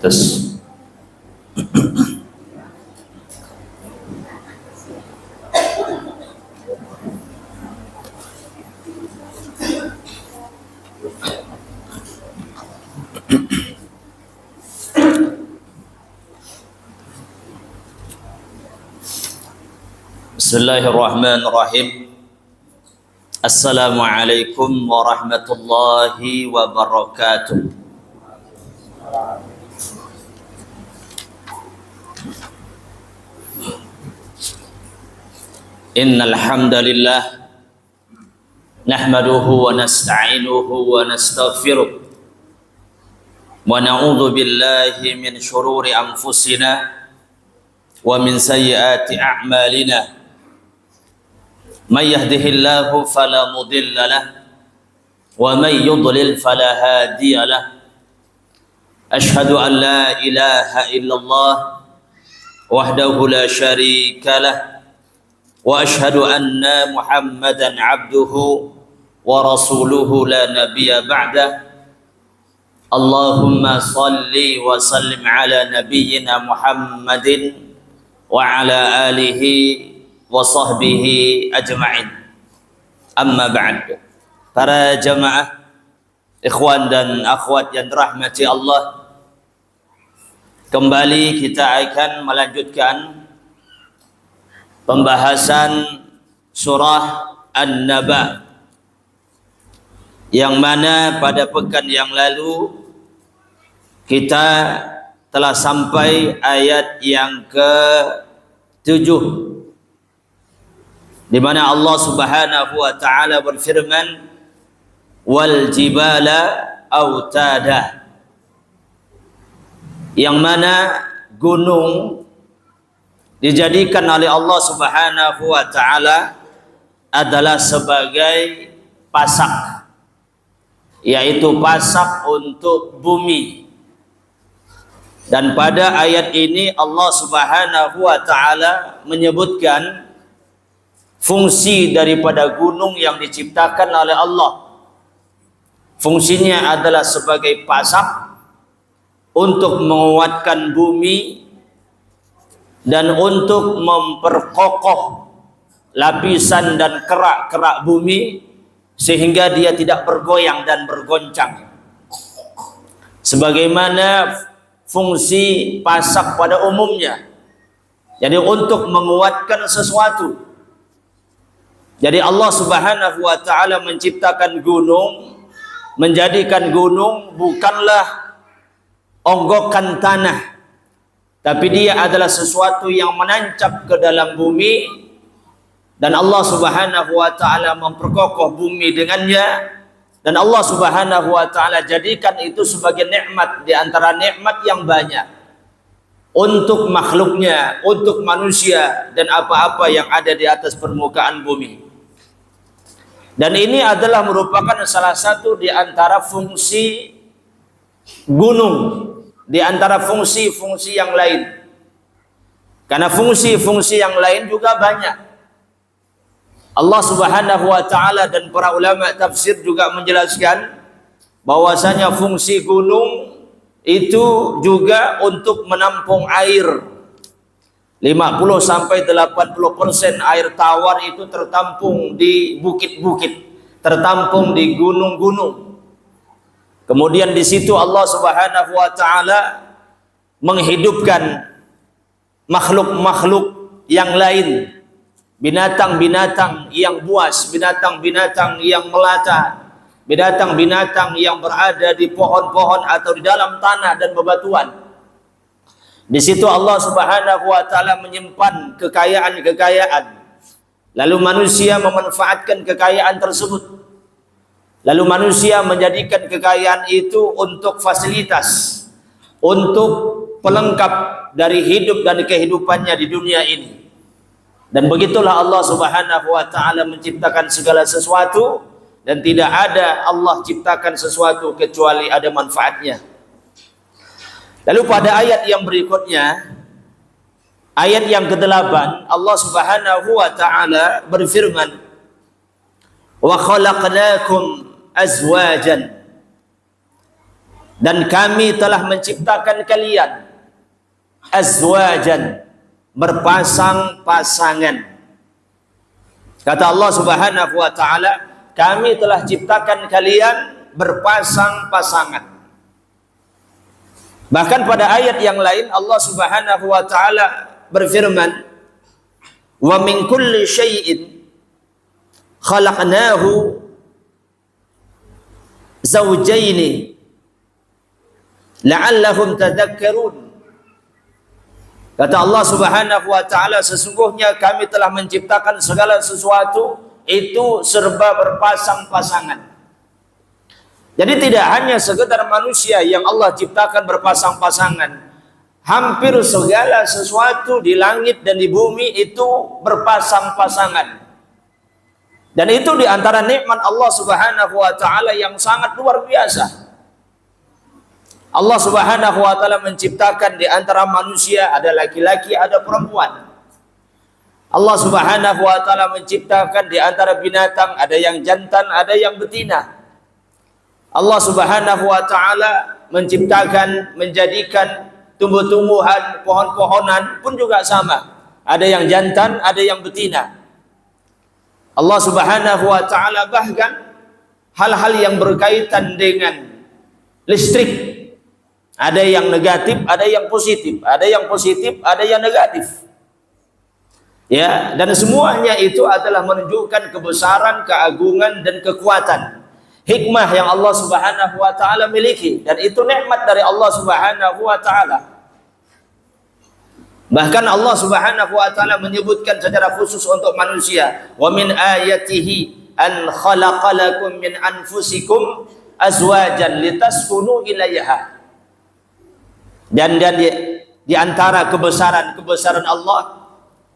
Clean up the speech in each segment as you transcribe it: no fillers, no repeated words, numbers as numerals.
Tes. Bismillahirrahmanirrahim. Assalamualaikum warahmatullahi wabarakatuh. Innal hamdalillah nahmaduhu wa nasta'inuhu wa nastaghfiruh wa na'udzu billahi min shururi anfusina wa min sayyiati a'malina. Man yahdihillahu fala mudilla lahu wa man yudlil fala hadiya lahu. Ashhadu an la ilaha illallah wahdahu la syarika lahu wa ashhadu anna Muhammadan abduhu wa rasuluhu la nabiyya ba'dah. Allahumma salli wa sallim ala nabiyyina Muhammadin wa ala alihi wa sahbihi ajma'in. Amma ba'd. Para jamaah, ikhwan dan akhwat yang dirahmati Allah, kembali kita akan melanjutkan pembahasan surah An-Naba, yang mana pada pekan yang lalu kita telah sampai ayat yang ke-7, di mana Allah Subhanahu wa taala berfirman, wal jibala autada, yang mana gunung dijadikan oleh Allah Subhanahu wa taala adalah sebagai pasak, yaitu pasak untuk bumi. Dan pada ayat ini Allah Subhanahu wa taala menyebutkan fungsi daripada gunung yang diciptakan oleh Allah. Fungsinya adalah sebagai pasak untuk menguatkan bumi dan untuk memperkokoh lapisan dan kerak-kerak bumi sehingga dia tidak bergoyang dan bergoncang. Sebagaimana fungsi pasak pada umumnya, jadi untuk menguatkan sesuatu. Jadi Allah Subhanahu wa taala menciptakan gunung, menjadikan gunung bukanlah onggokan tanah, tapi dia adalah sesuatu yang menancap ke dalam bumi, dan Allah Subhanahu wa taala memperkokoh bumi dengannya, dan Allah Subhanahu wa taala jadikan itu sebagai nikmat di antara nikmat yang banyak untuk makhluknya, untuk manusia dan apa-apa yang ada di atas permukaan bumi. Dan ini adalah merupakan salah satu di antara fungsi gunung, di antara fungsi-fungsi yang lain. Karena fungsi-fungsi yang lain juga banyak. Allah Subhanahu wa taala dan para ulama tafsir juga menjelaskan bahwasanya fungsi gunung itu juga untuk menampung air. 50-80% air tawar itu tertampung di bukit-bukit, tertampung di gunung-gunung. Kemudian di situ Allah Subhanahu wa taala menghidupkan makhluk-makhluk yang lain, binatang-binatang yang buas, binatang-binatang yang melata, binatang-binatang yang berada di pohon-pohon atau di dalam tanah dan bebatuan. Di situ Allah Subhanahu wa taala menyimpan kekayaan-kekayaan. Lalu manusia memanfaatkan kekayaan tersebut. Lalu manusia menjadikan kekayaan itu untuk fasilitas, untuk pelengkap dari hidup dan kehidupannya di dunia ini. Dan begitulah Allah Subhanahu wa taala menciptakan segala sesuatu, dan tidak ada Allah ciptakan sesuatu kecuali ada manfaatnya. Lalu pada ayat yang berikutnya, ayat yang ke-8, Allah Subhanahu wa taala berfirman, wa khalaqnakum azwajan, Dan kami telah menciptakan kalian azwajan, berpasang-pasangan. Kata Allah Subhanahu wa taala, kami telah ciptakan kalian berpasang-pasangan. Bahkan pada ayat yang lain Allah Subhanahu wa taala berfirman, wa min kulli syai'in khalaqnahu zawjaini la'allahum tadhakkarun. Kata Allah Subhanahu wa taala, sesungguhnya kami telah menciptakan segala sesuatu itu serba berpasang-pasangan. Jadi tidak hanya sekedar manusia yang Allah ciptakan berpasang-pasangan. Hampir segala sesuatu di langit dan di bumi itu berpasang-pasangan. Dan itu di antara nikmat Allah Subhanahu wa taala yang sangat luar biasa. Allah Subhanahu wa taala menciptakan di antara manusia ada laki-laki, ada perempuan. Allah Subhanahu wa taala menciptakan di antara binatang ada yang jantan, ada yang betina. Allah Subhanahu wa taala menciptakan, menjadikan tumbuh-tumbuhan, pohon-pohonan pun juga sama. Ada yang jantan, ada yang betina. Allah Subhanahu wa taala bahkan hal-hal yang berkaitan dengan listrik, ada yang negatif, ada yang positif, ada yang positif, ada yang negatif. Ya, dan semuanya itu adalah menunjukkan kebesaran, keagungan dan kekuatan, hikmah yang Allah Subhanahu wa taala miliki, dan itu nikmat dari Allah Subhanahu wa taala. Bahkan Allah Subhanahu wa taala menyebutkan secara khusus untuk manusia, wa min ayatihi an khalaqalakum min anfusikum azwajan litaskunu ilaiha. Dan di antara kebesaran Allah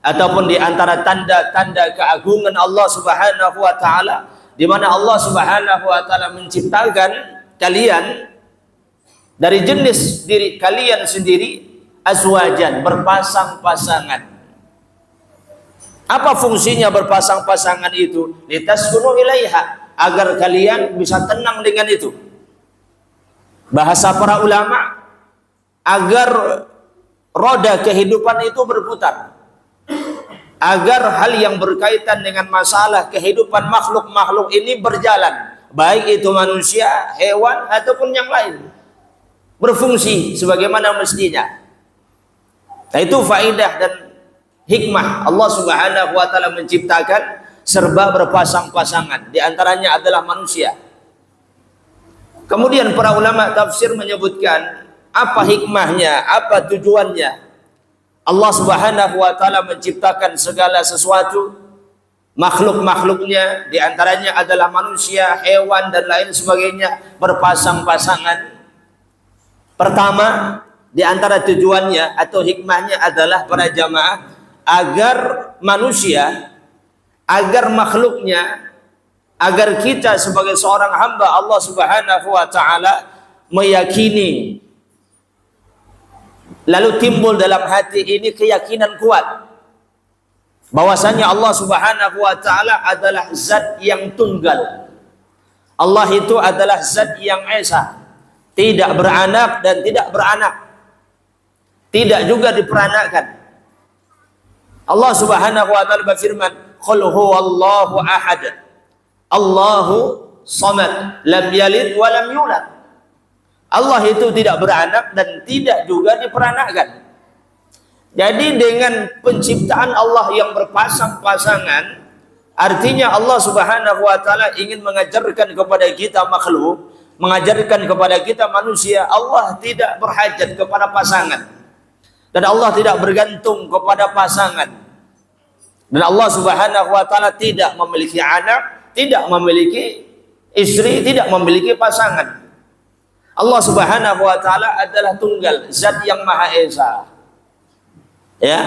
ataupun di antara tanda-tanda keagungan Allah Subhanahu wa taala, di mana Allah Subhanahu wa taala menciptakan kalian dari jenis diri kalian sendiri, azwajan, berpasang-pasangan. Apa fungsinya berpasang-pasangan itu? Litaskunu ilaiha, agar kalian bisa tenang dengan itu. Bahasa para ulama, agar roda kehidupan itu berputar, agar hal yang berkaitan dengan masalah kehidupan makhluk-makhluk ini berjalan, baik itu manusia, hewan ataupun yang lain, berfungsi sebagaimana mestinya. Nah, itu faidah dan hikmah Allah Subhanahu wa taala menciptakan serba berpasang-pasangan, di antaranya adalah manusia. Kemudian para ulama tafsir menyebutkan apa hikmahnya, apa tujuannya Allah Subhanahu wa taala menciptakan segala sesuatu, makhluk-makhluknya, di antaranya adalah manusia, hewan dan lain sebagainya, berpasang-pasangan. Pertama, di antara tujuannya atau hikmahnya adalah para jamaah, agar manusia, agar makhluknya, agar kita sebagai seorang hamba Allah Subhanahu wa taala meyakini, lalu timbul dalam hati ini keyakinan kuat bahwasanya Allah Subhanahu wa taala adalah zat yang tunggal. Allah itu adalah zat yang esa, tidak beranak dan tidak beranak, tidak juga diperanakkan. Allah Subhanahu wa taala berfirman, qul huwallahu ahad, Allahu samad, lam yalid wa lam yulad. Allah itu tidak beranak dan tidak juga diperanakkan. Jadi dengan penciptaan Allah yang berpasang-pasangan, artinya Allah Subhanahu wa taala ingin mengajarkan kepada kita makhluk, mengajarkan kepada kita manusia, Allah tidak berhajat kepada pasangan. Dan Allah tidak bergantung kepada pasangan. Dan Allah Subhanahu wa taala tidak memiliki anak, tidak memiliki istri, tidak memiliki pasangan. Allah Subhanahu wa taala adalah tunggal, zat yang maha esa. Ya,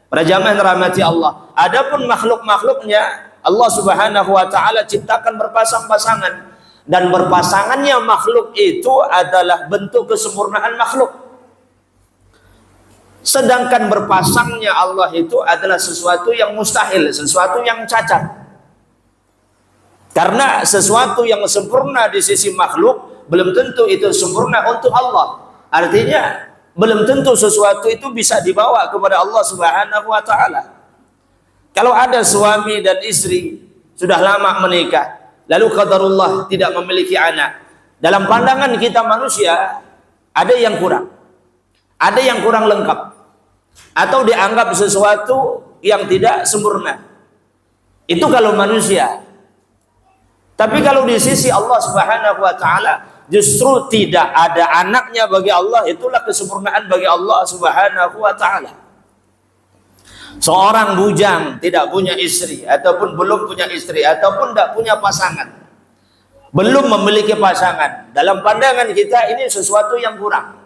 para jamaah yang dirahmati Allah. Adapun makhluk-makhluknya Allah Subhanahu wa taala ciptakan berpasang-pasangan, dan berpasangannya makhluk itu adalah bentuk kesempurnaan makhluk. Sedangkan berpasangnya Allah itu adalah sesuatu yang mustahil, sesuatu yang cacat. Karena sesuatu yang sempurna di sisi makhluk belum tentu itu sempurna untuk Allah. Artinya belum tentu sesuatu itu bisa dibawa kepada Allah Subhanahu wa taala. Kalau ada suami dan istri sudah lama menikah, lalu qadarullah tidak memiliki anak. Dalam pandangan kita manusia, ada yang kurang. Ada yang kurang lengkap. Atau dianggap sesuatu yang tidak sempurna. Itu kalau manusia. Tapi kalau di sisi Allah Subhanahu wa taala, justru tidak ada anaknya bagi Allah, itulah kesempurnaan bagi Allah Subhanahu wa taala. Seorang bujang tidak punya istri, ataupun belum punya istri, ataupun tidak punya pasangan, belum memiliki pasangan, dalam pandangan kita ini sesuatu yang kurang,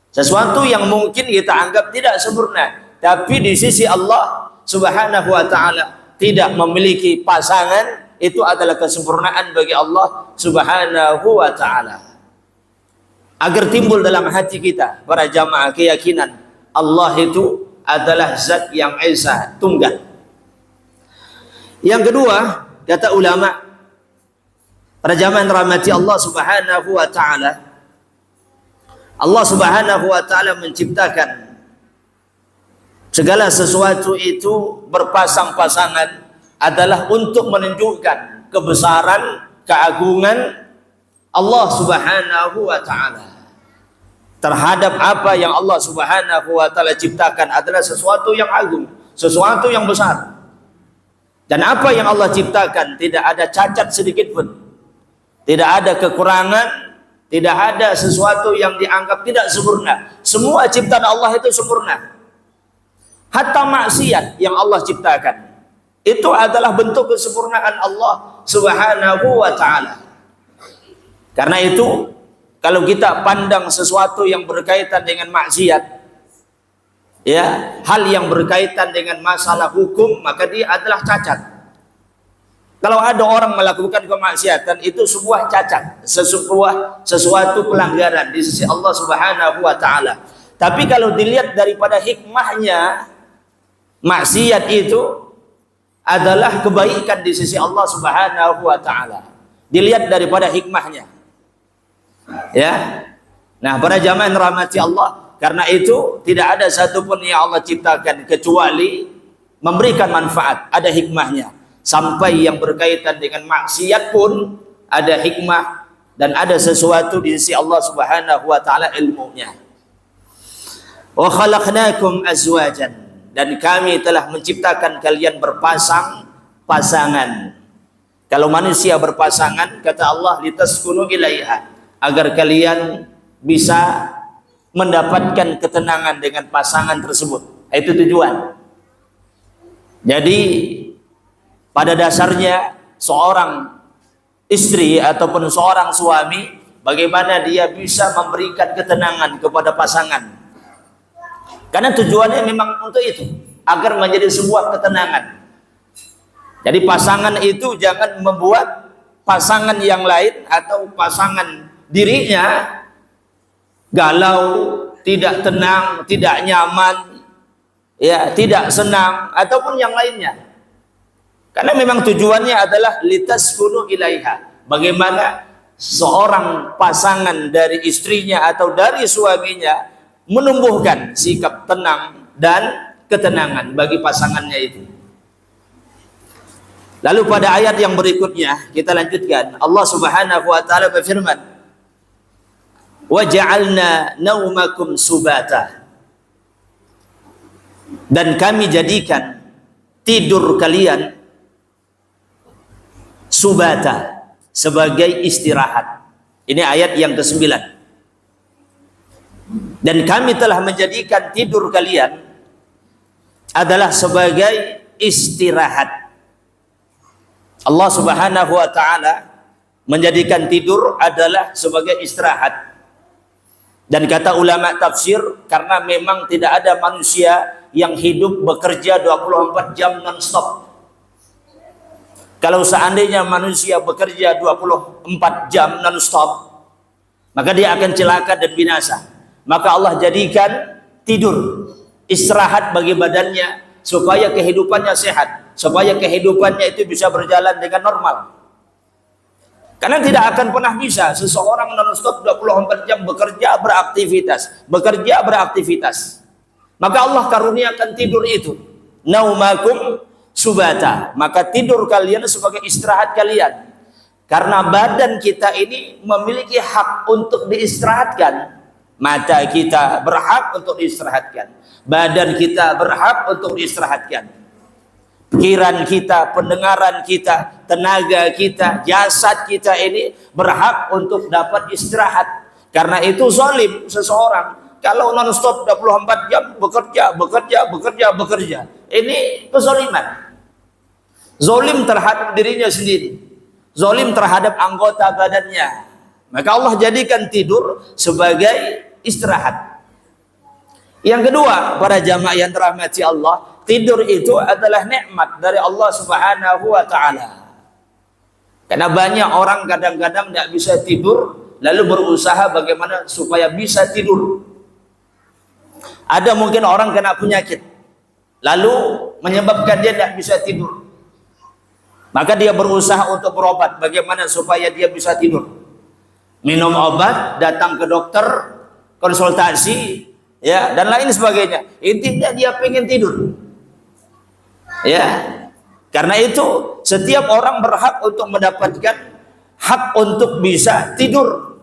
sesuatu yang mungkin kita anggap tidak sempurna. Tapi di sisi Allah Subhanahu wa taala, tidak memiliki pasangan itu adalah kesempurnaan bagi Allah Subhanahu wa taala. Agar timbul dalam hati kita, para jamaah, keyakinan Allah itu adalah zat yang esa, tunggal. Yang kedua, kata ulama, para jamaah yang rahmati Allah Subhanahu wa taala, Allah Subhanahu wa taala menciptakan segala sesuatu itu berpasang-pasangan adalah untuk menunjukkan kebesaran, keagungan Allah Subhanahu wa taala. Terhadap apa yang Allah Subhanahu wa taala ciptakan adalah sesuatu yang agung, sesuatu yang besar. Dan apa yang Allah ciptakan tidak ada cacat sedikit pun. Tidak ada kekurangan, tidak ada sesuatu yang dianggap tidak sempurna. Semua ciptaan Allah itu sempurna. Hatta maksiat yang Allah ciptakan itu adalah bentuk kesempurnaan Allah Subhanahu wa taala. Karena itu, kalau kita pandang sesuatu yang berkaitan dengan maksiat, ya, hal yang berkaitan dengan masalah hukum, maka dia adalah cacat. Kalau ada orang melakukan kemaksiatan, itu sebuah cacat, sesuatu pelanggaran di sisi Allah Subhanahu wa taala. Tapi kalau dilihat daripada hikmahnya, maksiat itu adalah kebaikan di sisi Allah Subhanahu wa taala. Dilihat daripada hikmahnya. Ya, nah para jamaah yang rahmati Allah, karena itu tidak ada satupun yang Allah ciptakan kecuali memberikan manfaat, ada hikmahnya. Sampai yang berkaitan dengan maksiat pun ada hikmah dan ada sesuatu di sisi Allah Subhanahu wa taala ilmunya. Wa khalaqnakum azwajan, dan kami telah menciptakan kalian berpasang-pasangan. Kalau manusia berpasangan, kata Allah, litaskunu ilaiha, agar kalian bisa mendapatkan ketenangan dengan pasangan tersebut. Itu tujuan. Jadi pada dasarnya seorang istri ataupun seorang suami, bagaimana dia bisa memberikan ketenangan kepada pasangan. Karena tujuannya memang untuk itu, agar menjadi sebuah ketenangan. Jadi pasangan itu jangan membuat pasangan yang lain atau pasangan dirinya galau, tidak tenang, tidak nyaman, ya, tidak senang, ataupun yang lainnya. Karena memang tujuannya adalah litaskunu ilaiha. Bagaimana seorang pasangan dari istrinya atau dari suaminya menumbuhkan sikap tenang dan ketenangan bagi pasangannya itu. Lalu pada ayat yang berikutnya kita lanjutkan. Allah Subhanahu wa taala berfirman, وَجَعَلْنَا نَوْمَكُمْ subata, dan kami jadikan tidur kalian subata, sebagai istirahat. Ini ayat yang ke-9. Dan kami telah menjadikan tidur kalian adalah sebagai istirahat. Allah Subhanahu wa taala menjadikan tidur adalah sebagai istirahat. Dan kata ulama tafsir, karena memang tidak ada manusia yang hidup bekerja 24 jam non-stop. Kalau seandainya manusia bekerja 24 jam non-stop, maka dia akan celaka dan binasa. Maka Allah jadikan tidur, istirahat bagi badannya, supaya kehidupannya sehat, supaya kehidupannya itu bisa berjalan dengan normal. Karena tidak akan pernah bisa seseorang non-stop 24 jam bekerja beraktivitas. Maka Allah karuniakan tidur itu. Naumakum subata. Maka tidur kalian sebagai istirahat kalian. Karena badan kita ini memiliki hak untuk diistirahatkan. Mata kita berhak untuk diistirahatkan. Badan kita berhak untuk diistirahatkan. Pikiran kita, pendengaran kita, tenaga kita, jasad kita ini berhak untuk dapat istirahat. Karena itu zalim seseorang kalau non-stop 24 jam bekerja. Ini kezaliman. Zalim terhadap dirinya sendiri. Zalim terhadap anggota badannya. Maka Allah jadikan tidur sebagai istirahat. Yang kedua, para jamaah yang dirahmati Allah, tidur itu adalah nikmat dari Allah Subhanahu wa taala. Karena banyak orang kadang-kadang tidak bisa tidur, lalu berusaha bagaimana supaya bisa tidur. Ada mungkin orang kena penyakit, lalu menyebabkan dia tidak bisa tidur. Maka dia berusaha untuk berobat, bagaimana supaya dia bisa tidur. Minum obat, datang ke dokter, konsultasi, ya, dan lain sebagainya. Intinya dia pengen tidur. Ya. Karena itu setiap orang berhak untuk mendapatkan hak untuk bisa tidur.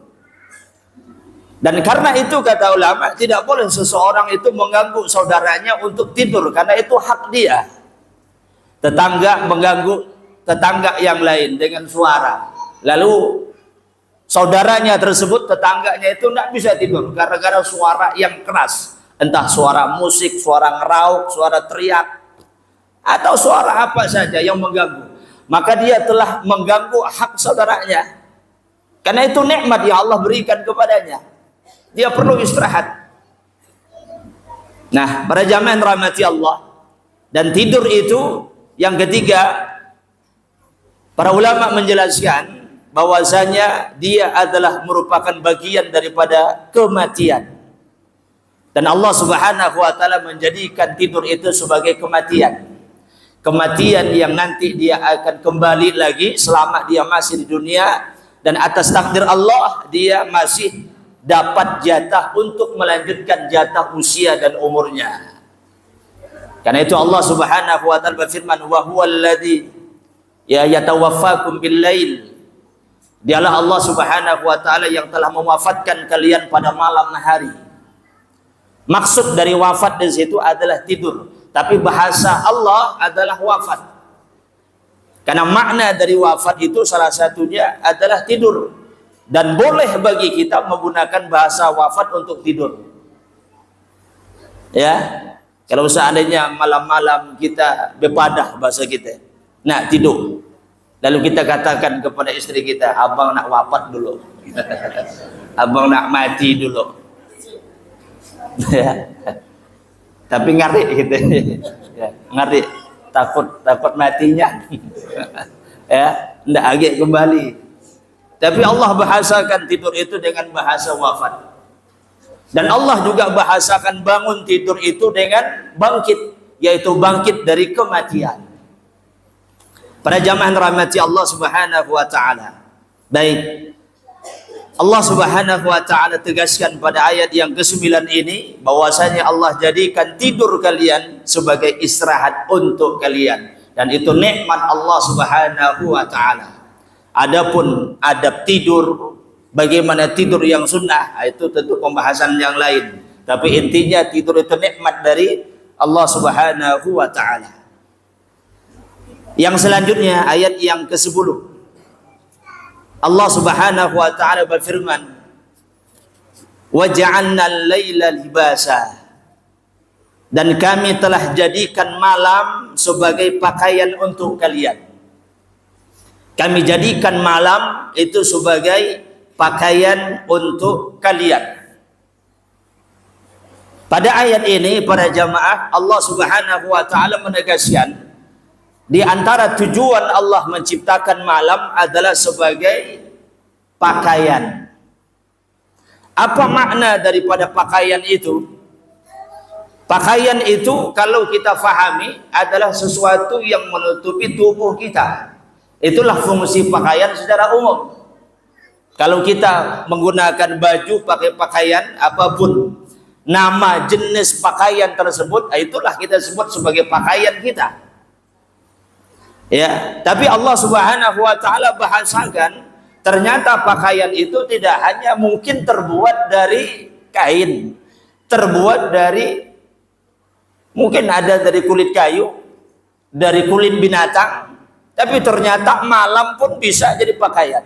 Dan karena itu kata ulama, tidak boleh seseorang itu mengganggu saudaranya untuk tidur, karena itu hak dia. Tetangga mengganggu tetangga yang lain dengan suara, lalu saudaranya tersebut, tetangganya itu tidak bisa tidur gara-gara suara yang keras, entah suara musik, suara ngerauk, suara teriak, atau suara apa saja yang mengganggu. Maka dia telah mengganggu hak saudaranya. Karena itu nikmat yang Allah berikan kepadanya. Dia perlu istirahat. Nah, para jamaah yang rahmati Allah, dan tidur itu yang ketiga, para ulama menjelaskan bahwasanya dia adalah merupakan bagian daripada kematian. Dan Allah Subhanahu wa taala menjadikan tidur itu sebagai kematian. Kematian yang nanti dia akan kembali lagi selama dia masih di dunia, dan atas takdir Allah dia masih dapat jatah untuk melanjutkan jatah usia dan umurnya. Karena itu Allah Subhanahu wa taala berfirman, wa huwal ladzi yatawaffakum bil lail. Dialah Allah Subhanahu wa taala yang telah mewafatkan kalian pada malam hari. Maksud dari wafat di situ adalah tidur, tapi bahasa Allah adalah wafat. Karena makna dari wafat itu salah satunya adalah tidur. Dan boleh bagi kita menggunakan bahasa wafat untuk tidur. Ya, kalau seandainya malam-malam kita bepadah bahasa kita, nah tidur. Lalu kita katakan kepada istri kita, abang nak wafat dulu. Abang nak mati dulu. Ya. Tapi ngeri gitu. Ya, ngeri, takut matinya. Ya, ndak agak kembali. Tapi Allah bahasakan tidur itu dengan bahasa wafat. Dan Allah juga bahasakan bangun tidur itu dengan bangkit, yaitu bangkit dari kematian. Para jamaah rahmati Allah Subhanahu wa taala. Baik. Allah Subhanahu wa taala tegaskan pada ayat yang ke-9 ini bahwasanya Allah jadikan tidur kalian sebagai istirahat untuk kalian, dan itu nikmat Allah Subhanahu wa taala. Adapun adab tidur, bagaimana tidur yang sunnah, itu tentu pembahasan yang lain. Tapi intinya tidur itu nikmat dari Allah Subhanahu wa taala. Yang selanjutnya ayat yang ke-10. Allah Subhanahu wa taala berfirman, "Wa ja'alna al-laila libasa." Dan kami telah jadikan malam sebagai pakaian untuk kalian. Kami jadikan malam itu sebagai pakaian untuk kalian. Pada ayat ini para jamaah, Allah Subhanahu wa taala menegaskan di antara tujuan Allah menciptakan malam adalah sebagai pakaian. Apa makna daripada pakaian itu? Pakaian itu kalau kita fahami adalah sesuatu yang menutupi tubuh kita. Itulah fungsi pakaian secara umum. Kalau kita menggunakan baju, pakai pakaian apapun, nama jenis pakaian tersebut, itulah kita sebut sebagai pakaian kita. Ya, tapi Allah Subhanahu wa taala bahasakan ternyata pakaian itu tidak hanya mungkin terbuat dari kain, terbuat dari mungkin ada dari kulit kayu, dari kulit binatang, tapi ternyata malam pun bisa jadi pakaian.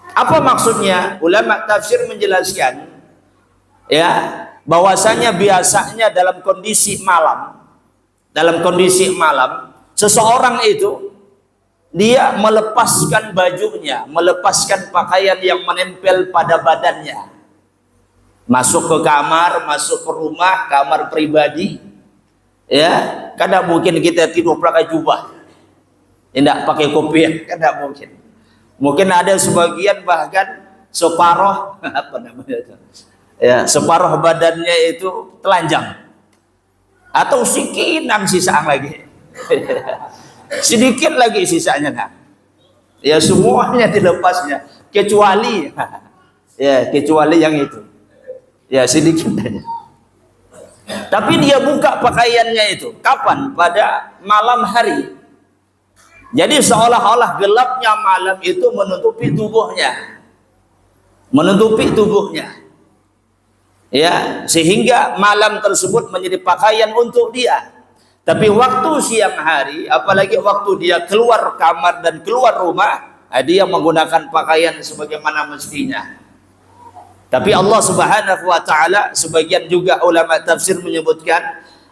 Apa maksudnya? Ulama tafsir menjelaskan ya, bahwasanya biasanya dalam kondisi malam, seseorang itu dia melepaskan bajunya, melepaskan pakaian yang menempel pada badannya. Masuk ke kamar, masuk ke rumah, kamar pribadi. Ya, kadang mungkin kita tidur pakai jubah. Tidak pakai kopiah, kadang mungkin. Mungkin ada sebagian bahkan separuh apa namanya itu? Ya, separuh badannya itu telanjang. Atau sikinang sisaan lagi. Sedikit lagi sisanya nah. Ya semuanya dilepasnya kecuali ya kecuali yang itu. Ya sedikit saja. Tapi dia buka pakaiannya itu kapan? Pada malam hari. Jadi seolah-olah gelapnya malam itu menutupi tubuhnya. Menutupi tubuhnya. Ya, sehingga malam tersebut menjadi pakaian untuk dia. Tapi waktu siang hari, apalagi waktu dia keluar kamar dan keluar rumah, dia menggunakan pakaian sebagaimana mestinya. Tapi Allah Subhanahu wa taala, sebagian juga ulama tafsir menyebutkan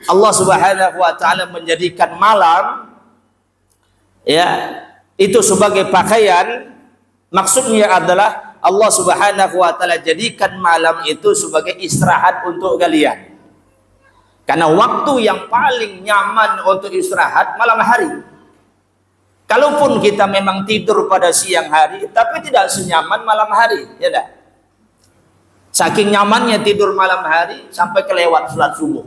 Allah Subhanahu wa taala menjadikan malam ya itu sebagai pakaian. Maksudnya adalah Allah Subhanahu wa taala jadikan malam itu sebagai istirahat untuk kalian. Karena waktu yang paling nyaman untuk istirahat malam hari. Kalaupun kita memang tidur pada siang hari, tapi tidak senyaman malam hari, ya enggak? Saking nyamannya tidur malam hari sampai kelewat salat subuh.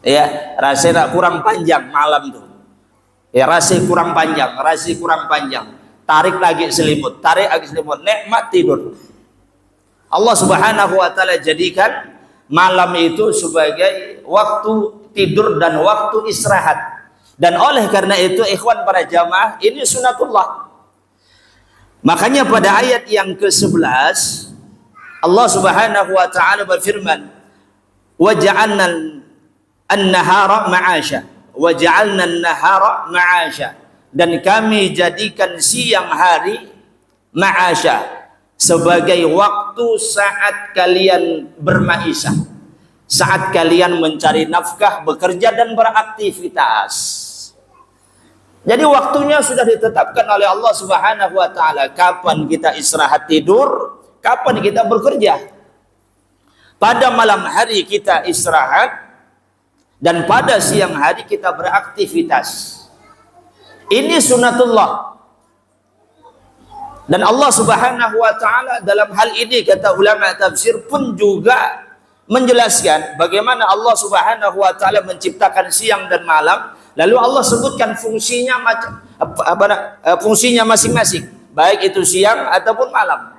Ya, rasanya kurang panjang malam tuh. Ya, rasanya kurang panjang. Tarik lagi selimut, nikmat tidur. Allah Subhanahu wa taala jadikan malam itu sebagai waktu tidur dan waktu istirahat. Dan oleh karena itu ikhwan para jamaah, ini sunatullah. Makanya pada ayat yang ke-11 Allah Subhanahu wa taala berfirman, "Wa ja'alna an-nahara ma'asha." Wa ja'alna an-nahara ma'asha, dan kami jadikan siang hari ma'asha sebagai waktu saat kalian bermaisah, saat kalian mencari nafkah, bekerja dan beraktivitas. Jadi waktunya sudah ditetapkan oleh Allah Subhanahu wa taala, kapan kita istirahat tidur, kapan kita bekerja. Pada malam hari kita istirahat, dan pada siang hari kita beraktivitas. Ini sunatullah. Dan Allah Subhanahu wa taala dalam hal ini, kata ulama tafsir pun juga menjelaskan bagaimana Allah Subhanahu wa taala menciptakan siang dan malam, lalu Allah sebutkan fungsinya fungsinya masing-masing, baik itu siang ataupun malam.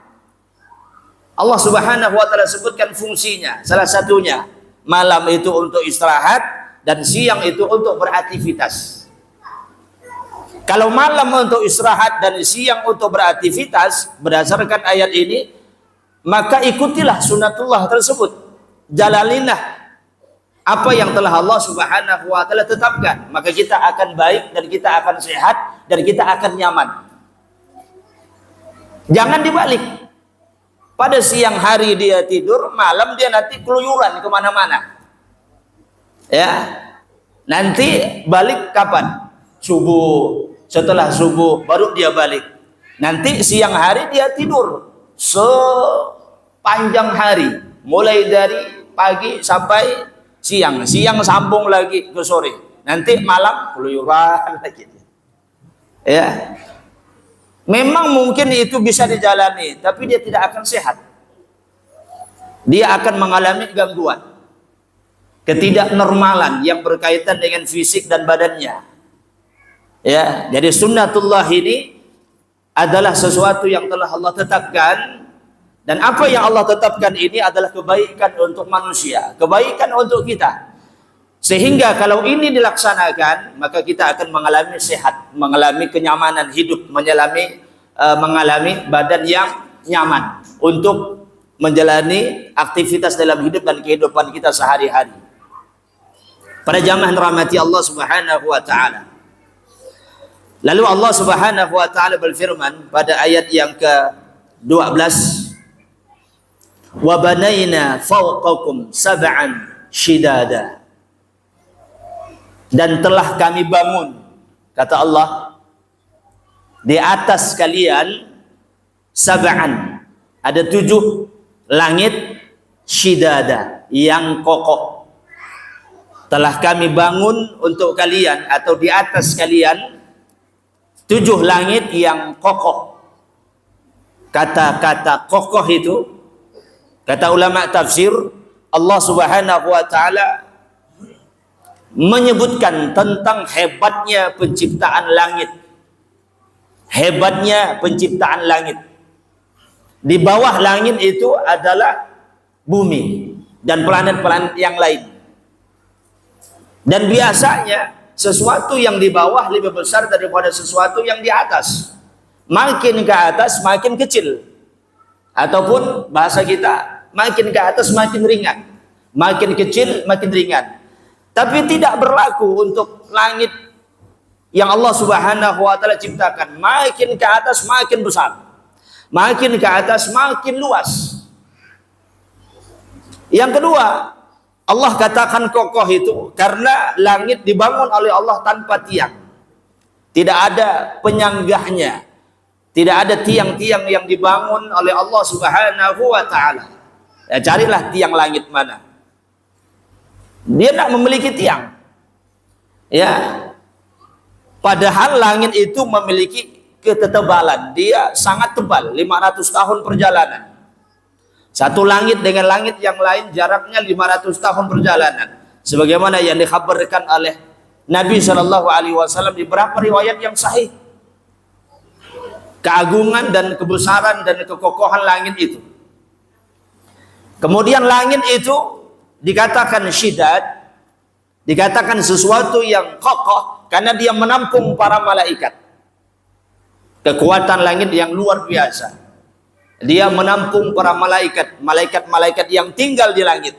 Allah Subhanahu wa taala sebutkan fungsinya, salah satunya malam itu untuk istirahat dan siang itu untuk beraktivitas. Kalau malam untuk istirahat dan siang untuk beraktivitas berdasarkan ayat ini, maka ikutilah sunatullah tersebut. Jalalinlah apa yang telah Allah Subhanahu wa taala tetapkan, maka kita akan baik dan kita akan sehat dan kita akan nyaman. Jangan dibalik. Pada siang hari dia tidur, malam dia nanti keluyuran kemana-mana. Ya, nanti balik kapan? Subuh. Setelah subuh baru dia balik. Nanti siang hari dia tidur sepanjang hari, mulai dari pagi sampai siang. Siang sambung lagi ke sore. Nanti malam keluyuran lagi. Ya. Memang mungkin itu bisa dijalani, tapi dia tidak akan sehat. Dia akan mengalami gangguan, ketidaknormalan yang berkaitan dengan fisik dan badannya. Ya, jadi sunnatullah ini adalah sesuatu yang telah Allah tetapkan, dan apa yang Allah tetapkan ini adalah kebaikan untuk manusia, kebaikan untuk kita. Sehingga kalau ini dilaksanakan, maka kita akan mengalami sehat, mengalami kenyamanan hidup, mengalami badan yang nyaman untuk menjalani aktivitas dalam hidup dan kehidupan kita sehari-hari. Para jamaah rahmati Allah Subhanahu wa taala. Lalu Allah Subhanahu wa taala berfirman pada ayat yang ke-12, "Wa banaina fawqakum sab'an shidada." Dan telah kami bangun, kata Allah, di atas kalian sab'an, ada 7 langit shidada, yang kokoh. Telah kami bangun untuk kalian atau di atas kalian 7 langit yang kokoh. Kata-kata kokoh itu, kata ulama tafsir, Allah Subhanahu wa taala menyebutkan tentang hebatnya penciptaan langit. Hebatnya penciptaan langit. Di bawah langit itu adalah bumi dan planet-planet yang lain. Dan biasanya sesuatu yang di bawah lebih besar daripada sesuatu yang di atas. Makin ke atas makin kecil. Ataupun bahasa kita, makin ke atas makin ringan. Makin kecil makin ringan. Tapi tidak berlaku untuk langit yang Allah Subhanahu wa taala ciptakan. Makin ke atas makin besar. Makin ke atas makin luas. Yang kedua, Allah katakan kokoh itu karena langit dibangun oleh Allah tanpa tiang. Tidak ada penyanggahnya. Tidak ada tiang-tiang yang dibangun oleh Allah Subhanahu wa taala. Ya, carilah tiang langit mana. Dia tidak memiliki tiang. Ya. Padahal langit itu memiliki ketebalan. Dia sangat tebal, 500 tahun perjalanan. Satu langit dengan langit yang lain jaraknya 500 tahun perjalanan. Sebagaimana yang dikhabarkan oleh Nabi SAW di beberapa riwayat yang sahih. Keagungan dan kebesaran dan kekokohan langit itu. Kemudian langit itu dikatakan syidad, dikatakan sesuatu yang kokoh karena dia menampung para malaikat. Kekuatan langit yang luar biasa. Dia menampung para malaikat, malaikat-malaikat yang tinggal di langit.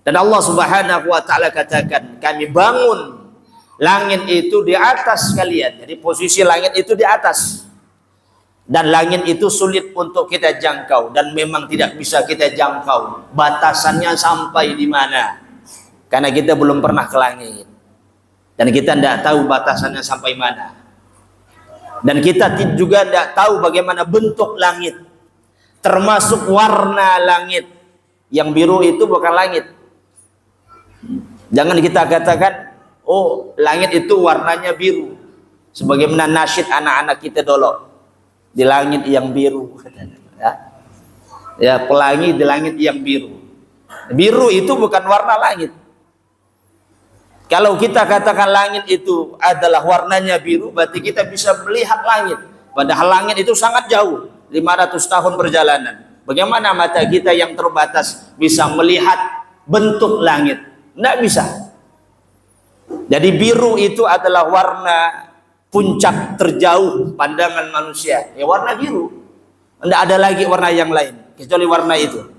Dan Allah Subhanahu wa taala katakan, kami bangun langit itu di atas kalian. Jadi posisi langit itu di atas. Dan langit itu sulit untuk kita jangkau dan memang tidak bisa kita jangkau. Batasannya sampai di mana? Karena kita belum pernah ke langit. Dan kita tidak tahu batasannya sampai mana. Dan kita juga tidak tahu bagaimana bentuk langit. Termasuk warna langit. Yang biru itu bukan langit. Jangan kita katakan, oh langit itu warnanya biru. Sebagaimana nasyid anak-anak kita dulu. Di langit yang biru. Ya, pelangi di langit yang biru. Biru itu bukan warna langit. Kalau kita katakan langit itu adalah warnanya biru, berarti kita bisa melihat langit. Padahal langit itu sangat jauh, 500 tahun perjalanan. Bagaimana mata kita yang terbatas bisa melihat bentuk langit? Tidak bisa. Jadi biru itu adalah warna puncak terjauh pandangan manusia. Ya warna biru. Tidak ada lagi warna yang lain kecuali warna itu.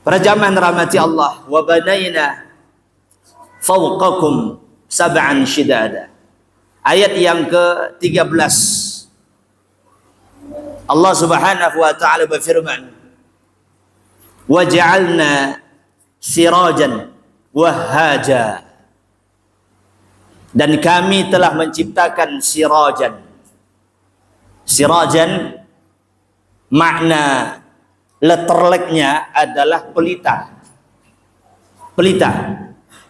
Para jamaah rahmati Allah, wa banaina fawqakum sab'an shidada. Ayat yang ke-13. Allah Subhanahu wa taala berfirman, "Wa ja'alna sirajan wahhaja." Dan kami telah menciptakan sirajan. Sirajan makna letterleknya adalah pelita. Pelita.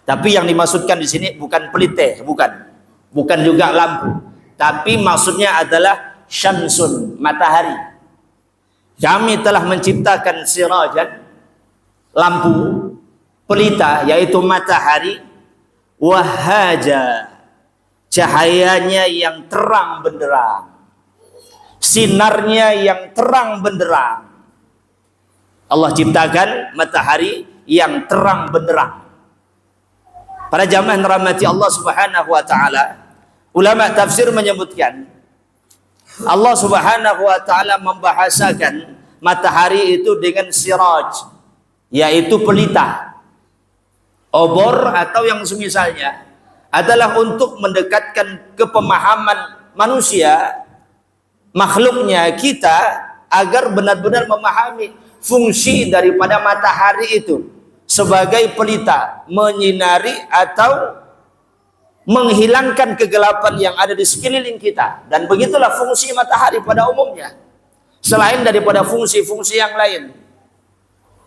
Tapi yang dimaksudkan di sini bukan pelite, bukan. Bukan juga lampu. Tapi maksudnya adalah syamsun, matahari. Kami telah menciptakan sirajan, lampu, pelita, yaitu matahari, wahhaja, cahayanya yang terang benderang. sinarnya yang terang benderang. Allah ciptakan matahari yang terang benderang. Para jamaah yang dirahmati Allah Subhanahu wa taala, ulama tafsir menyebutkan Allah Subhanahu wa taala membahasakan matahari itu dengan siraj, yaitu pelita, obor atau yang semisalnya, adalah untuk mendekatkan kepemahaman manusia, makhluknya kita, agar benar-benar memahami fungsi daripada matahari itu sebagai pelita, menyinari atau menghilangkan kegelapan yang ada di sekeliling kita. Dan begitulah fungsi matahari pada umumnya, selain daripada fungsi-fungsi yang lain.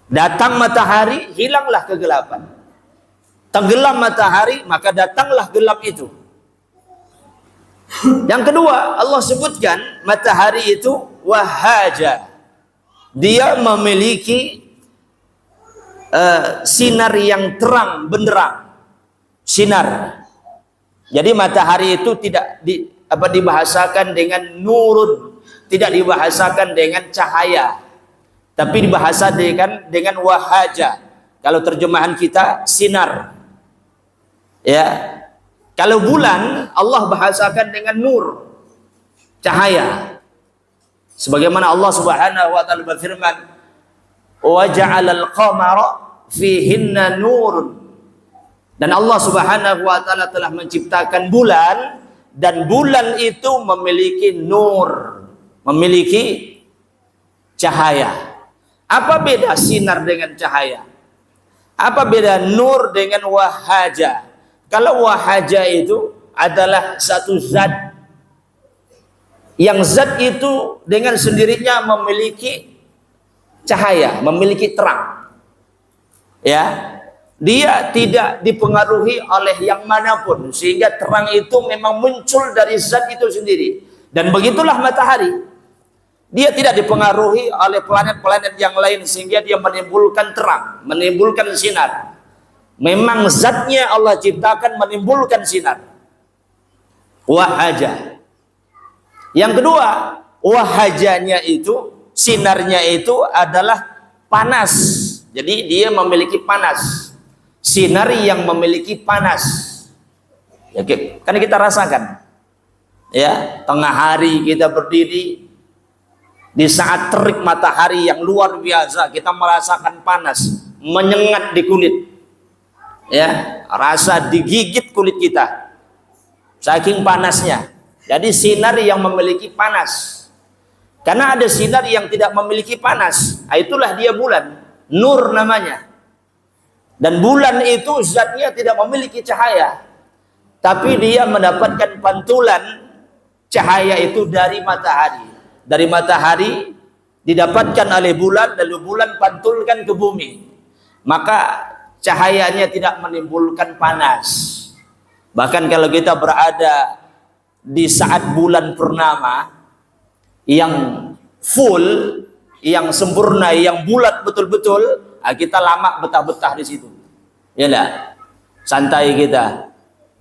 Datang matahari, hilanglah kegelapan. Tenggelam matahari, maka datanglah gelap itu. Yang kedua, Allah sebutkan matahari itu wahaja. Dia memiliki sinar yang terang benderang. Sinar. Jadi matahari itu tidak dibahasakan dengan nurun, tidak dibahasakan dengan cahaya, tapi dibahasa dengan wahaja. Kalau terjemahan kita sinar. Ya. Kalau bulan Allah bahasakan dengan nur, cahaya. Sebagaimana Allah Subhanahu wa taala berfirman, "Wa ja'alal qamara fihinna nurun." Dan Allah Subhanahu wa taala telah menciptakan bulan, dan bulan itu memiliki nur, memiliki cahaya. Apa beda sinar dengan cahaya? Apa beda nur dengan wahaja? Kalau wahaja itu adalah satu zat, yang zat itu dengan sendirinya memiliki cahaya, memiliki terang. Ya, dia tidak dipengaruhi oleh yang manapun, sehingga terang itu memang muncul dari zat itu sendiri. Dan begitulah matahari. Dia tidak dipengaruhi oleh planet-planet yang lain sehingga dia menimbulkan terang, menimbulkan sinar. Memang zatnya Allah ciptakan menimbulkan sinar. Wahaja. Yang kedua, wahajanya itu, sinarnya itu adalah panas. Jadi dia memiliki panas. Sinar yang memiliki panas. Ya, kan kita rasakan. Ya, tengah hari kita berdiri, di saat terik matahari yang luar biasa, kita merasakan panas, menyengat di kulit. Ya, rasa digigit kulit kita. Saking panasnya. Jadi sinar yang memiliki panas. Karena ada sinar yang tidak memiliki panas. Itulah dia bulan. Nur namanya. Dan bulan itu zatnya tidak memiliki cahaya. Tapi dia mendapatkan pantulan cahaya itu dari matahari. Dari matahari didapatkan oleh bulan, lalu bulan pantulkan ke bumi. Maka cahayanya tidak menimbulkan panas. Bahkan kalau kita berada di saat bulan purnama yang full, yang sempurna, yang bulat betul-betul, kita lama betah-betah di situ. Ya enggak? Santai kita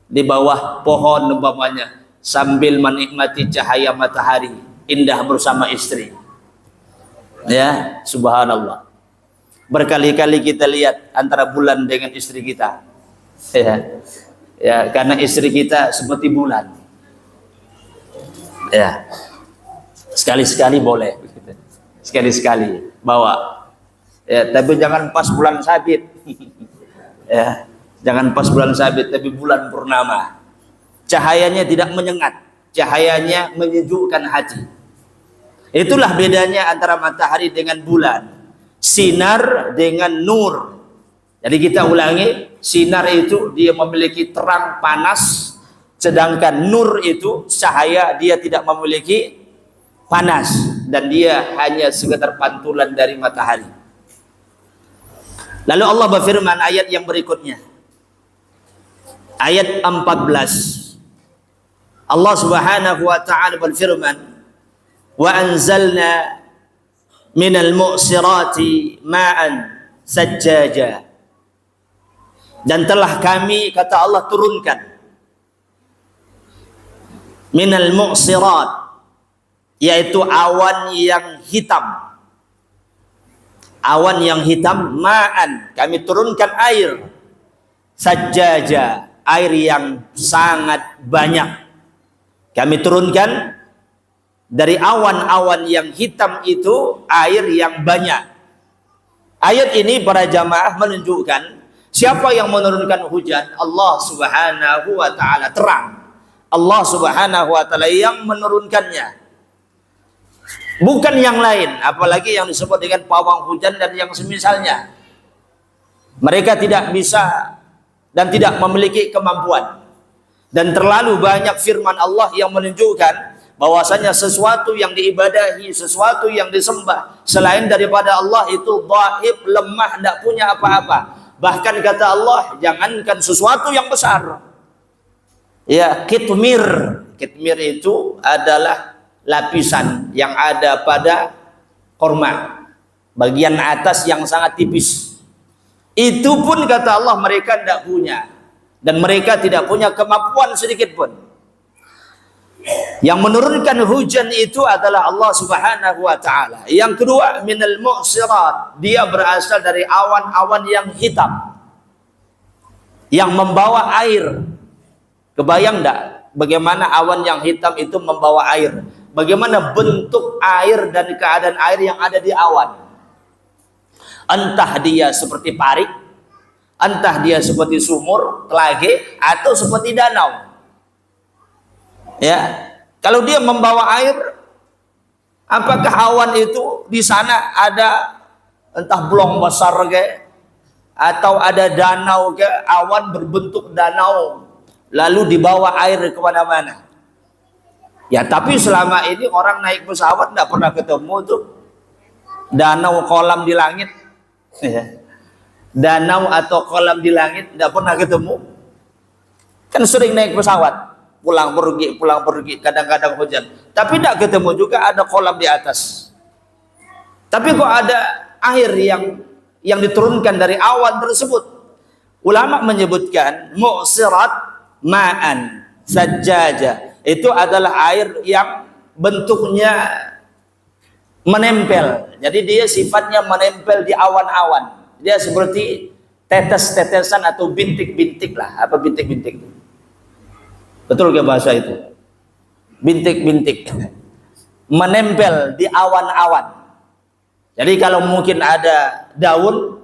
di bawah pohon umpamanya sambil menikmati cahaya matahari indah bersama istri. Ya, subhanallah. Berkali-kali kita lihat antara bulan dengan istri kita. Ya, karena istri kita seperti bulan. Ya, sekali-sekali boleh, sekali-sekali bawa. Ya, tapi jangan pas bulan sabit. Ya, jangan pas bulan sabit, tapi bulan purnama. Cahayanya tidak menyengat, cahayanya menyejukkan hati. Itulah bedanya antara matahari dengan bulan. Sinar dengan nur. Jadi kita ulangi, sinar itu dia memiliki terang panas, sedangkan nur itu cahaya, dia tidak memiliki panas, dan dia hanya sekedar pantulan dari matahari. Lalu Allah berfirman ayat yang berikutnya, ayat 14. Allah Subhanahu wa taala berfirman, wa anzalna minal mu'sirati ma'an sajjaja. Dan telah kami, kata Allah, turunkan minal mu'sirat, yaitu awan yang hitam. Awan yang hitam, ma'an, kami turunkan air, sajjaja, air yang sangat banyak. Kami turunkan dari awan-awan yang hitam itu air yang banyak. Ayat ini para jamaah menunjukkan siapa yang menurunkan hujan? Allah Subhanahu wa taala, terang. Allah Subhanahu wa taala yang menurunkannya. Bukan yang lain, apalagi yang disebut dengan pawang hujan dan yang semisalnya. Mereka tidak bisa dan tidak memiliki kemampuan. Dan terlalu banyak firman Allah yang menunjukkan bahwasanya sesuatu yang diibadahi, sesuatu yang disembah selain daripada Allah itu dhaif, lemah, tidak punya apa-apa. Bahkan kata Allah, jangankan sesuatu yang besar. Ya, kitmir. Kitmir itu adalah lapisan yang ada pada korma, bagian atas yang sangat tipis. Itu pun kata Allah mereka tidak punya, dan mereka tidak punya kemampuan sedikit pun. Yang menurunkan hujan itu adalah Allah Subhanahu wa taala. Yang kedua, minal mu'sirat, dia berasal dari awan-awan yang hitam yang membawa air. Kebayang enggak bagaimana awan yang hitam itu membawa air? Bagaimana bentuk air dan keadaan air yang ada di awan? Entah dia seperti parik, entah dia seperti sumur, telaga, atau seperti danau. Ya, kalau dia membawa air, apakah awan itu di sana ada entah blong besar ke, atau ada danau ke, awan berbentuk danau, lalu dibawa air kemana-mana? Ya, tapi selama ini orang naik pesawat tidak pernah ketemu tuh danau kolam di langit. Ya. Danau atau kolam di langit tidak pernah ketemu. Kan sering naik pesawat, pulang pergi, kadang-kadang hujan. Tapi tidak ketemu juga ada kolam di atas. Tapi kok ada air yang diturunkan dari awan tersebut. Ulama menyebutkan mu'sirat ma'an sajjaja. Itu adalah air yang bentuknya menempel. Jadi dia sifatnya menempel di awan-awan. Dia seperti tetes-tetesan atau bintik-bintik lah. Apa bintik-bintik? Betul ke bahasa itu? Bintik-bintik. Menempel di awan-awan. Jadi kalau mungkin ada daun,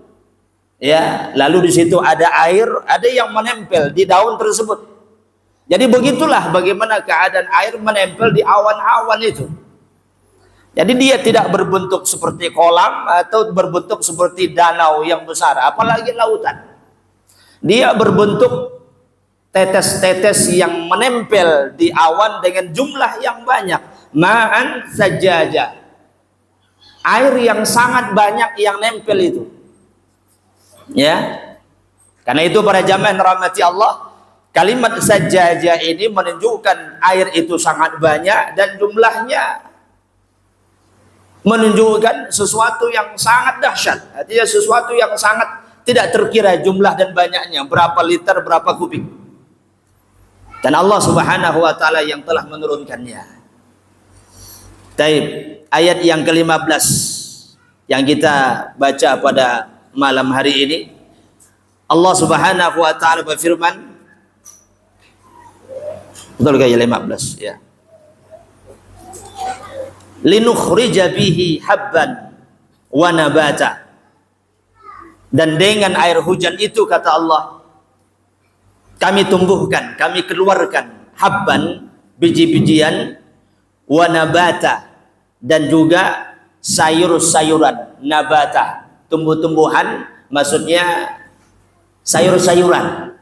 ya, lalu di situ ada air, ada yang menempel di daun tersebut. Jadi begitulah bagaimana keadaan air menempel di awan-awan itu. Jadi dia tidak berbentuk seperti kolam atau berbentuk seperti danau yang besar, apalagi lautan. Dia berbentuk tetes-tetes yang menempel di awan dengan jumlah yang banyak. Ma'an sajjaja. Air yang sangat banyak yang nempel itu. Ya. Karena itu para jamaah yang rahmati Allah, kalimat sajjaja ini menunjukkan air itu sangat banyak dan jumlahnya menunjukkan sesuatu yang sangat dahsyat. Artinya sesuatu yang sangat tidak terkira jumlah dan banyaknya, berapa liter, berapa kubik. Dan Allah Subhanahu wa taala yang telah menurunkannya. Taib, ayat yang ke-15 yang kita baca pada malam hari ini, Allah Subhanahu wa taala berfirman, betul gaya 15 ya. Linukhrija bihi habban wa nabata. Dan dengan air hujan itu kata Allah, kami tumbuhkan, kami keluarkan habban, biji-bijian, wa nabata, dan juga sayur-sayuran. Nabata, tumbuh-tumbuhan, maksudnya sayur-sayuran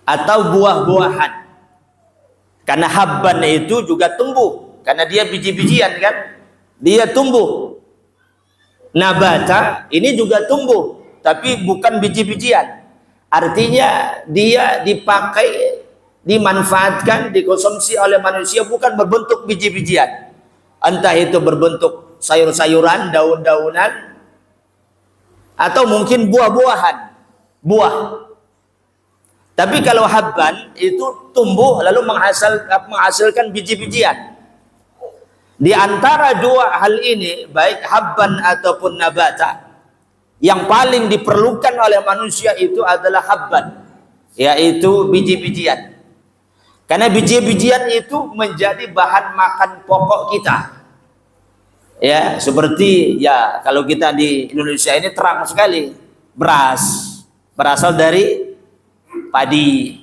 atau buah-buahan. Karena habban itu juga tumbuh, karena dia biji-bijian kan, dia tumbuh. Nabata ini juga tumbuh, tapi bukan biji-bijian. Artinya dia dipakai, dimanfaatkan, dikonsumsi oleh manusia bukan berbentuk biji-bijian. Entah itu berbentuk sayur-sayuran, daun-daunan, atau mungkin buah-buahan, buah. Tapi kalau habban itu tumbuh lalu menghasilkan biji-bijian. Di antara dua hal ini, baik habban ataupun nabata, yang paling diperlukan oleh manusia itu adalah habban, yaitu biji-bijian. Karena biji-bijian itu menjadi bahan makan pokok kita. Ya, seperti ya kalau kita di Indonesia ini terang sekali, beras berasal dari padi.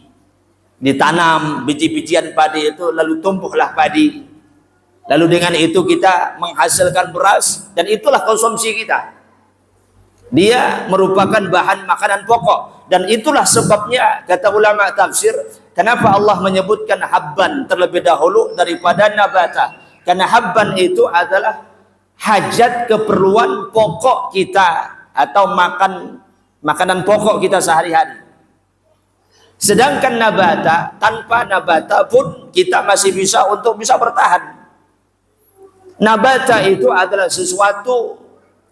Ditanam biji-bijian padi itu, lalu tumbuhlah padi. Lalu dengan itu kita menghasilkan beras, dan itulah konsumsi kita. Dia merupakan bahan makanan pokok, dan itulah sebabnya kata ulama tafsir, kenapa Allah menyebutkan habban terlebih dahulu daripada nabata. Karena habban itu adalah hajat keperluan pokok kita, atau makanan pokok kita sehari-hari. Sedangkan nabata, tanpa nabata pun kita masih bisa bertahan. Nabata itu adalah sesuatu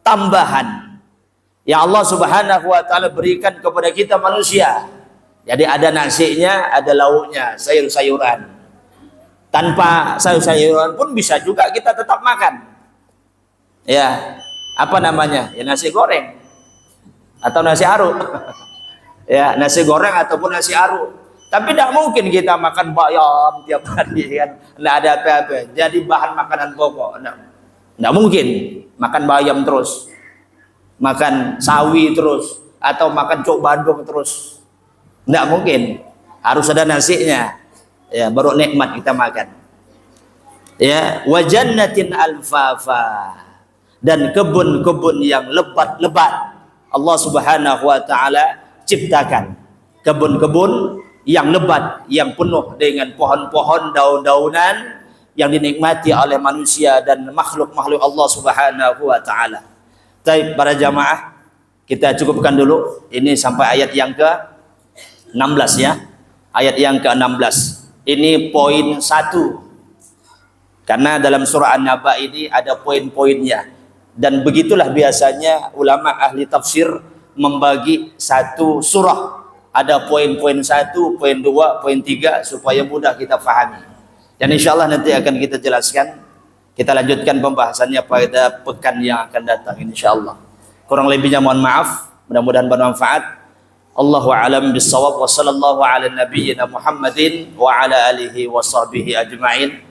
tambahan yang Allah Subhanahu wa taala berikan kepada kita manusia. Jadi ada nasinya, ada lauknya, sayur-sayuran. Tanpa sayur-sayuran pun bisa juga kita tetap makan. Ya, apa namanya? Ya nasi goreng atau nasi aru. Ya, nasi goreng ataupun nasi aru. Tapi tidak mungkin kita makan bayam tiap hari kan. Tidak ada apa-apa. Jadi bahan makanan pokok. Tidak mungkin makan bayam terus, makan sawi terus, atau makan cok Bandung terus. Tidak mungkin. Harus ada nasinya. Ya, baru nikmat kita makan. Ya, wa jannatin alfafa, dan kebun-kebun yang lebat-lebat. Allah Subhanahu wa taala ciptakan kebun-kebun yang lebat, yang penuh dengan pohon-pohon, daun-daunan yang dinikmati oleh manusia dan makhluk-makhluk Allah Subhanahu wa taala. Baik, para jamaah, kita cukupkan dulu ini sampai ayat yang ke-16 ya. Ayat yang ke-16. Ini poin 1. Karena dalam surah An-Naba ini ada poin-poinnya. Dan begitulah biasanya ulama ahli tafsir membagi satu surah. Ada poin-poin 1, poin 2, poin 3 supaya mudah kita fahami. Dan insya Allah nanti akan kita jelaskan. Kita lanjutkan pembahasannya pada pekan yang akan datang insya Allah. Kurang lebihnya mohon maaf. Mudah-mudahan bermanfaat. Allahu a'lam bissawab, wa sallallahu ala nabiyyina Muhammadin wa ala alihi wa sahbihi ajma'in.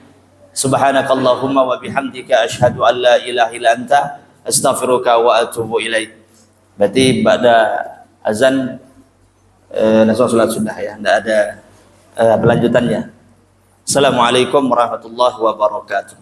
Subhanakallahumma wa bihamdika asyhadu an la ilaha illa anta astaghfiruka wa atubu ilaik. Berarti pada azan sholat sudah ya, tidak ada berlanjutannya. Assalamualaikum warahmatullahi wabarakatuh.